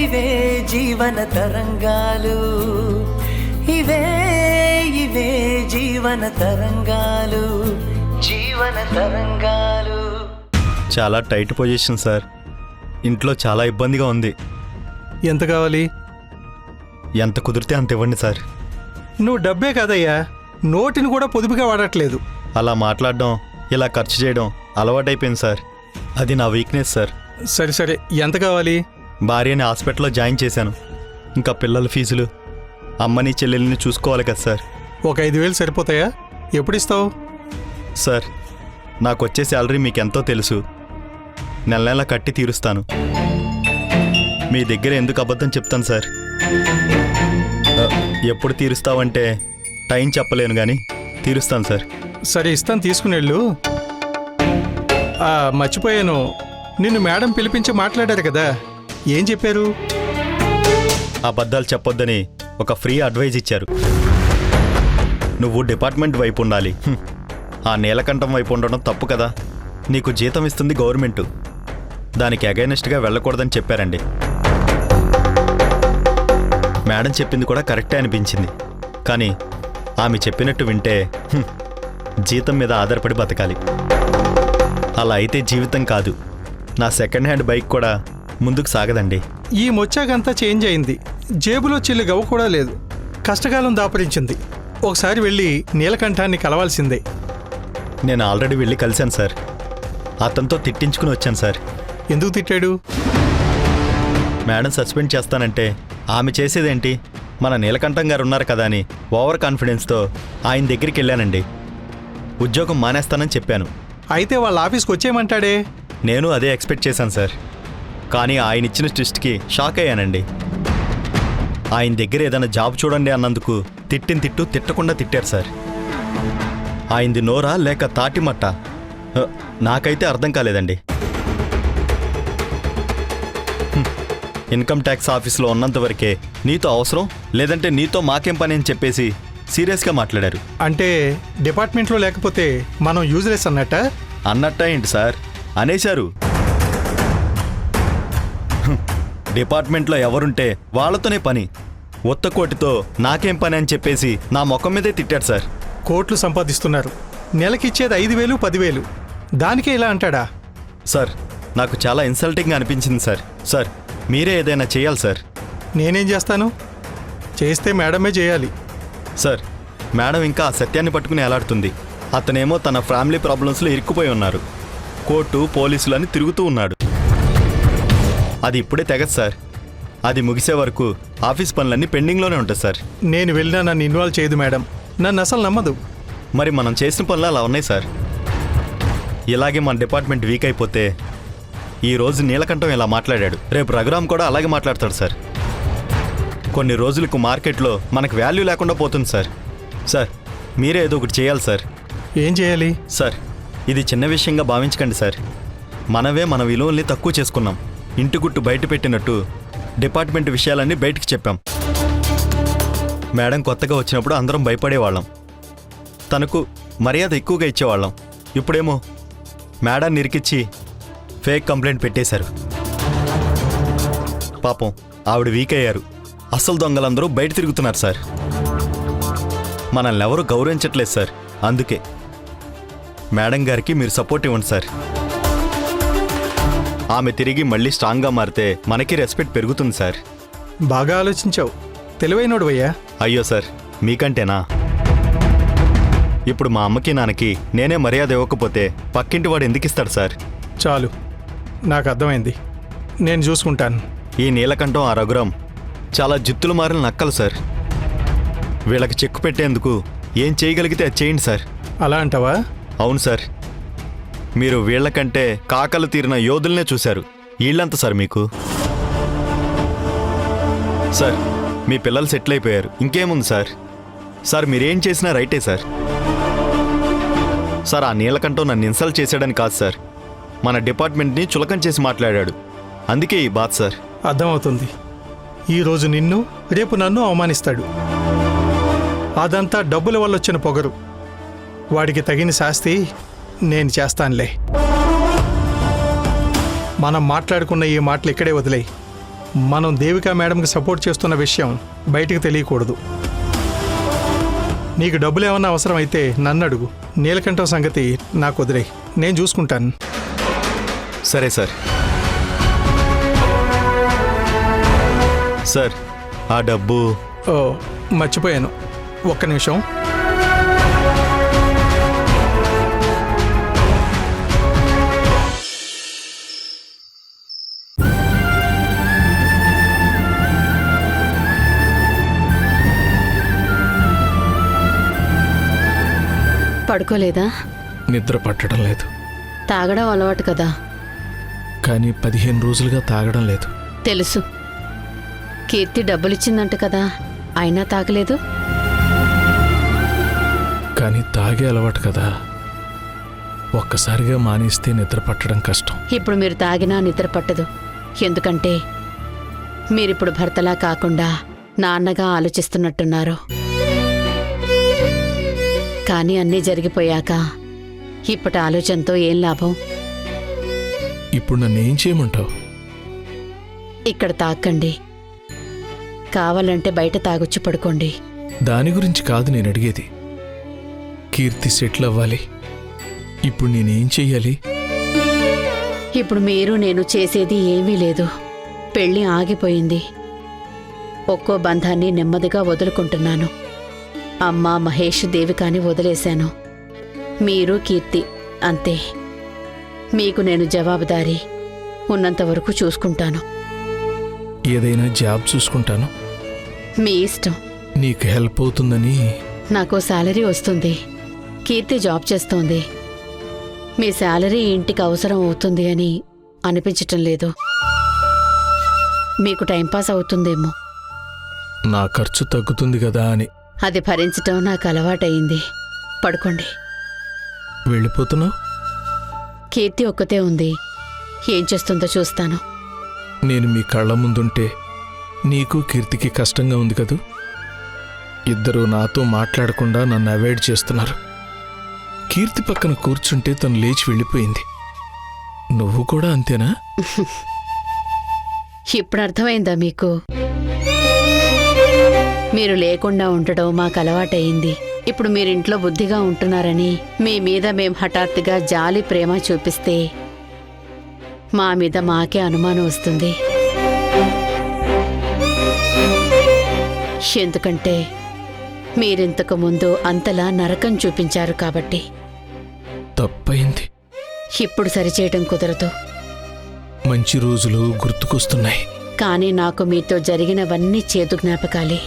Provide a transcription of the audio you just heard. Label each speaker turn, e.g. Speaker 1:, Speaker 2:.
Speaker 1: ఇవే జీవన తరంగాలు, ఇవే ఇవే జీవన తరంగాలు, జీవన తరంగాలు.
Speaker 2: చాలా టైట్ పొజిషన్ సార్. ఇంట్లో చాలా ఇబ్బందిగా ఉంది.
Speaker 3: ఎంత కావాలి?
Speaker 2: ఎంత కుదిరితే అంత ఇవ్వండి సార్.
Speaker 3: నువ్వు డబ్బే కాదయ్యా, నోటిని కూడా పొదుపుగా వాడట్లేదు.
Speaker 2: అలా మాట్లాడడం, ఇలా ఖర్చు చేయడం అలవాటైపోయింది సార్. అది నా వీక్నెస్ సార్.
Speaker 3: సరే సరే, ఎంత కావాలి?
Speaker 2: భార్యని హాస్పిటల్లో జాయిన్ చేశాను. ఇంకా పిల్లల ఫీజులు, అమ్మని చెల్లెల్ని చూసుకోవాలి కదా సార్.
Speaker 3: ఒక 5,000 సరిపోతాయా? ఎప్పుడు ఇస్తావు?
Speaker 2: సార్, నాకు వచ్చే శాలరీ మీకెంతో తెలుసు. నెల నెల కట్టి తీరుస్తాను. మీ దగ్గర ఎందుకు అబద్ధం చెప్తాను సార్? ఎప్పుడు తీరుస్తావంటే టైం చెప్పలేను కానీ తీరుస్తాను సార్.
Speaker 3: సరే ఇస్తాను, తీసుకుని వెళ్ళు. మర్చిపోయాను, నిన్ను మేడం పిలిపించి మాట్లాడారు కదా, ఏం చెప్పారు?
Speaker 2: అబద్ధాలు చెప్పొద్దని ఒక ఫ్రీ అడ్వైజ్ ఇచ్చారు. నువ్వు డిపార్ట్మెంట్ వైపు ఉండాలి. ఆ నీలకంఠం వైపు ఉండడం తప్పు కదా. నీకు జీతం ఇస్తుంది గవర్నమెంటు, దానికి అగైనెస్ట్గా వెళ్ళకూడదని చెప్పారండి. మేడం చెప్పింది కూడా కరెక్టే అనిపించింది. కానీ ఆమె చెప్పినట్టు వింటే జీతం మీద ఆధారపడి బతకాలి. అలా అయితే జీవితం కాదు, నా సెకండ్ హ్యాండ్ బైక్ కూడా ముందుకు సాగదండి.
Speaker 3: ఈ మొచ్చాకంతా చేంజ్ అయింది, జేబులో చిల్లి గవ్వ కూడా లేదు. కష్టకాలం దాపరించింది. ఒకసారి వెళ్ళి నీలకంఠాన్ని కలవాల్సిందే.
Speaker 2: నేను ఆల్రెడీ వెళ్ళి కలిశాను సార్. అతనితో తిట్టించుకుని వచ్చాను సార్.
Speaker 3: ఎందుకు తిట్టాడు?
Speaker 2: మేడం సస్పెండ్ చేస్తానంటే ఆమె చేసేదేంటి, మన నీలకంఠం గారు ఉన్నారు కదా అని ఓవర్ కాన్ఫిడెన్స్తో ఆయన దగ్గరికి వెళ్ళానండి. ఉద్యోగం మానేస్తానని చెప్పాను.
Speaker 3: అయితే వాళ్ళ ఆఫీస్కి వచ్చేయమంటాడే.
Speaker 2: నేను అదే ఎక్స్పెక్ట్ చేశాను సార్. కానీ ఆయన ఇచ్చిన ట్విస్ట్కి షాక్ అయ్యానండి. ఆయన దగ్గర ఏదైనా జాబ్ చూడండి అన్నందుకు తిట్టిన తిట్టు తిట్టకుండా తిట్టారు సార్. ఆయనది నోరా లేక తాటిమట్ట నాకైతే అర్థం కాలేదండి. ఇన్కమ్ ట్యాక్స్ ఆఫీస్లో ఉన్నంత వరకే నీతో అవసరం, లేదంటే నీతో మాకేం పని అని చెప్పేసి సీరియస్గా మాట్లాడారు.
Speaker 3: అంటే డిపార్ట్మెంట్లో లేకపోతే మనం యూజ్లెస్
Speaker 2: అన్నట్ట ఏంటి సార్, అనేశారు. డిపార్ట్మెంట్లో ఎవరుంటే వాళ్ళతోనే పని, ఒత్తకోటితో నాకేం పని అని చెప్పేసి నా ముఖం మీదే తిట్టాడు సార్.
Speaker 3: కోట్లు సంపాదిస్తున్నారు, నెలకిచ్చేది 5,000 10,000, దానికే ఇలా అంటాడా?
Speaker 2: సార్, నాకు చాలా ఇన్సల్టింగ్గా అనిపించింది సార్. సార్, మీరే ఏదైనా చేయాలి సార్.
Speaker 3: నేనేం చేస్తాను? చేస్తే మేడమే చేయాలి.
Speaker 2: సార్, మేడం ఇంకా ఆ సత్యాన్ని పట్టుకుని ఎలాడుతుంది. అతనేమో తన ఫ్యామిలీ ప్రాబ్లమ్స్లో ఇరుక్కుపోయి ఉన్నారు. కోర్టు పోలీసులు అని తిరుగుతూ ఉన్నాడు. అది ఇప్పుడే తెగదు సార్. అది ముగిసే వరకు ఆఫీస్ పనులన్నీ పెండింగ్లోనే ఉంటాయి సార్.
Speaker 3: నేను వెళ్ళినా నన్ను ఇన్వాల్వ్ చేయదు మేడం, నన్ను అసలు నమ్మదు.
Speaker 2: మరి మనం చేసిన పనులు అలా ఉన్నాయి సార్. ఇలాగే మన డిపార్ట్మెంట్ వీక్ అయిపోతే ఈరోజు నీలకంఠం ఇలా మాట్లాడాడు, రేపు రఘురామ్ కూడా అలాగే మాట్లాడతాడు సార్. కొన్ని రోజులకు మార్కెట్లో మనకు వాల్యూ లేకుండా పోతుంది సార్. సార్, మీరే ఏదో ఒకటి చేయాలి సార్.
Speaker 3: ఏం చేయాలి?
Speaker 2: సార్, ఇది చిన్న విషయంగా భావించకండి సార్. మనమే మన విలువల్ని తక్కువ చేసుకున్నాం. ఇంటి గుట్టు బయట పెట్టినట్టు డిపార్ట్మెంట్ విషయాలన్నీ బయటికి చెప్పాం. మేడం కొత్తగా వచ్చినప్పుడు అందరం భయపడేవాళ్ళం, తనకు మర్యాద ఎక్కువగా ఇచ్చేవాళ్ళం. ఇప్పుడేమో మేడాన్ని ఇరికిచ్చి ఫేక్ కంప్లైంట్ పెట్టేశారు. పాపం ఆవిడ వీక్ అయ్యారు. అసలు దొంగలందరూ బయట తిరుగుతున్నారు సార్. మనల్ని ఎవరూ గౌరవించట్లేదు సార్. అందుకే మేడం గారికి మీరు సపోర్ట్ ఇవ్వండి సార్. ఆమె తిరిగి మళ్ళీ స్ట్రాంగ్గా మారితే మనకి రెస్పెక్ట్ పెరుగుతుంది సార్.
Speaker 3: బాగా ఆలోచించావు, తెలివైనోడు అయ్యా.
Speaker 2: అయ్యో సార్, మీకంటేనా? ఇప్పుడు మా అమ్మకి నాన్నకి నేనే మర్యాద ఇవ్వకపోతే పక్కింటి వాడు ఎందుకు ఇస్తాడు సార్?
Speaker 3: చాలు, నాకు అర్థమైంది, నేను చూసుకుంటాను.
Speaker 2: ఈ నీలకంఠం ఆ రఘురామ్ చాలా జిత్తులు మారిన నక్కలు సార్. వీళ్ళకి చెక్కు పెట్టేందుకు ఏం చేయగలిగితే అది చేయండి సార్.
Speaker 3: అలా అంటావా?
Speaker 2: అవును సార్. మీరు వీళ్లకంటే కాకలు తీరిన యోధుల్నే చూశారు. వీళ్ళంత సార్ మీకు. సార్, మీ పిల్లలు సెటిల్ అయిపోయారు, ఇంకేముంది సార్. సార్, మీరేం చేసినా రైటే సార్. సార్, ఆ నీలకంఠం నన్ను ఇన్సల్ట్ చేశాడని కాదు సార్, మన డిపార్ట్మెంట్ని చులకం చేసి మాట్లాడాడు. అందుకే ఈ బాధ సార్.
Speaker 3: అర్థమవుతుంది. ఈరోజు నిన్ను, రేపు నన్ను అవమానిస్తాడు. అదంతా డబ్బుల వల్ల వచ్చిన పొగరు. వాడికి తగిన శాస్తి నేను చేస్తానులే. మనం మాట్లాడుకున్న ఈ మాటలు ఇక్కడే వదిలేయి. మనం దేవికా మేడంకి సపోర్ట్ చేస్తున్న విషయం బయటికి తెలియకూడదు. నీకు డబ్బులు ఏమన్నా అవసరం అయితే నన్ను అడుగు. నీలకంఠం సంగతి నాకు వదిలేయ్, నేను చూసుకుంటాను.
Speaker 2: సరే సార్. సార్ ఆ డబ్బు
Speaker 3: ఓ మర్చిపోయాను, ఒక్క నిమిషం.
Speaker 4: పడుకోలేదా?
Speaker 5: నిద్ర పట్టడం లేదు,
Speaker 4: తాగడం అలవాటు కదా.
Speaker 5: కానీ 15 రోజులుగా తాగడం లేదు.
Speaker 4: తెలుసు, కీర్తి డబ్బులిచ్చిందంట కదా, అయినా తాగలేదు.
Speaker 5: కానీ తాగే అలవాటు కదా, ఒక్కసారిగా మానేస్తే నిద్ర పట్టడం కష్టం.
Speaker 4: ఇప్పుడు మీరు తాగినా నిద్ర పట్టదు. ఎందుకంటే మీరిప్పుడు భర్తలా కాకుండా నాన్నగా ఆలోచిస్తున్నట్టున్నారు. కానీ అన్నీ జరిగిపోయాక ఇప్పటి ఆలోచనతో ఏం లాభం?
Speaker 5: ఇప్పుడు నన్ను ఏం చేయమంటావు?
Speaker 4: ఇక్కడ తాకండి, కావాలంటే బయట తాగొచ్చి పడుకోండి.
Speaker 5: దాని గురించి కాదు నేను అడిగేది. కీర్తి సెటిల్ అవ్వాలి, ఇప్పుడు నేనేం చెయ్యాలి?
Speaker 4: ఇప్పుడు మీరు నేను చేసేది ఏమీ లేదు. పెళ్లి ఆగిపోయింది. ఒక్కో బంధాన్ని నెమ్మదిగా వదులుకుంటున్నాను. అమ్మ, మహేష్, దేవికాని వదిలేశాను. మీరు, కీర్తి అంతే. మీకు నేను జవాబుదారీ. ఉన్నంతవరకు చూసుకుంటాను.
Speaker 5: ఏదైనా జాబ్ చూసుకుంటాను.
Speaker 4: మీ ఇష్టం.
Speaker 5: నీకు హెల్ప్ అవుతుందని.
Speaker 4: నాకు శాలరీ వస్తుంది. కీర్తి జాబ్ చేస్తోంది. మీ శాలరీ ఇంటికి అవసరం అవుతుంది అని అనిపించటం లేదు. మీకు టైంపాస్ అవుతుందేమో.
Speaker 5: నా ఖర్చు తగ్గుతుంది కదా అని.
Speaker 4: అది భరించటం నాకు అలవాటయింది. పడుకోండి.
Speaker 5: వెళ్ళిపోతున్నావు?
Speaker 4: కీర్తి ఒక్కతే ఉంది. ఏం చేస్తుందో చూస్తాను.
Speaker 5: నేను మీ కళ్ళ ముందుంటే నీకు కీర్తికి కష్టంగా ఉంది కదూ. ఇద్దరూ నాతో మాట్లాడకుండా నన్ను అవాయిడ్ చేస్తున్నారు. కీర్తి పక్కన కూర్చుంటే తను లేచి వెళ్ళిపోయింది. నువ్వు కూడా అంతేనా?
Speaker 4: ఇప్పుడు అర్థమైందా మీకు? మీరు లేకుండా ఉండడం మాకు అలవాటయింది. ఇప్పుడు మీరింట్లో బుద్ధిగా ఉంటున్నారని మీ మీద మేం హఠాత్తుగా జాలి, ప్రేమ చూపిస్తే మా మీద మాకే అనుమానం వస్తుంది. ఎందుకంటే మీరింతకు ముందు అంతలా నరకం చూపించారు కాబట్టి.
Speaker 5: తప్పయింది.
Speaker 4: ఇప్పుడు సరిచేయటం కుదరదు.
Speaker 5: మంచి రోజులు గుర్తుకొస్తున్నాయి.
Speaker 4: కానీ నాకు మీతో జరిగినవన్నీ చేదు జ్ఞాపకాలే.